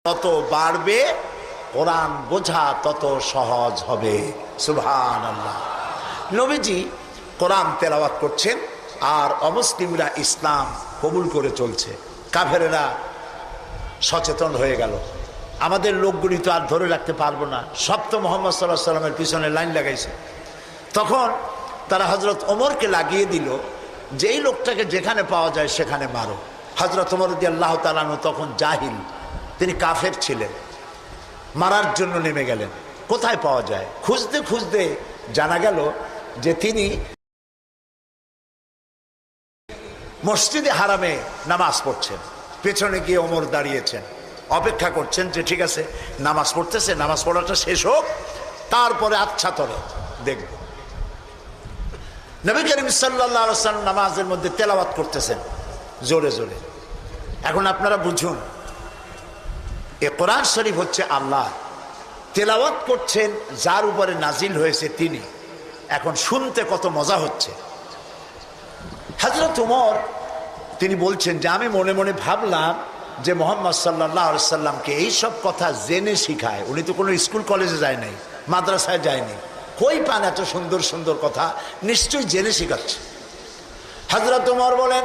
তত বাড়বে, কোরআন বোঝা তত সহজ হবে। সুবহানাল্লাহ। নবীজি কোরআন তেলাওয়াত করছেন আর অমুসলিমরা ইসলাম কবুল করে চলছে। কাফেরেরা সচেতন হয়ে গেল, আমাদের লোকগুলি তো আর ধরে রাখতে পারবো না, সব তো মোহাম্মদ সাল্লাল্লাহু আলাইহি ওয়াসাল্লামের পিছনে লাইন লাগাইছে। তখন তারা হযরত ওমরকে লাগিয়ে দিল, যেই লোকটাকে যেখানে পাওয়া যায় সেখানে মারো। হযরত ওমর রাদিয়াল্লাহু তাআলা আনহু তখন জাহিল, তিনি কাফের ছিলেন, মারার জন্য নেমে গেলেন। কোথায় পাওয়া যায়? খুঁজতে খুঁজতে জানা গেল যে তিনি মসজিদে হারামে নামাজ পড়ছেন। পেছনে গিয়ে ওমর দাঁড়িয়েছেন, অপেক্ষা করছেন যে ঠিক আছে নামাজ পড়তেছে, নামাজ পড়াটা শেষ হোক, তারপরে আচ্ছা তরে দেখব। নবী করিম সাল্লাল্লাহু আলাইহি ওয়াসাল্লাম নামাজের মধ্যে তেলাওয়াত করতেছেন জোরে জোরে। এখন আপনারা বুঝুন, এ কোরআন শরীফ হচ্ছে আল্লাহ, তেলাওয়াত করছেন যার উপরে নাজিল হয়েছে তিনি। এখন শুনতে কত মজা হচ্ছে। হযরত ওমর তিনি বলছেন যে আমি মনে মনে ভাবলাম যে মুহাম্মদ সাল্লাল্লাহু আলাইহি সাল্লামকে এইসব কথা জেনে শিখায়। উনি তো কোনো স্কুল কলেজে যায় নাই, মাদ্রাসায় যায়নি, কই পান এত সুন্দর সুন্দর কথা? নিশ্চয়ই জেনে শিখাচ্ছে। হযরত ওমর বলেন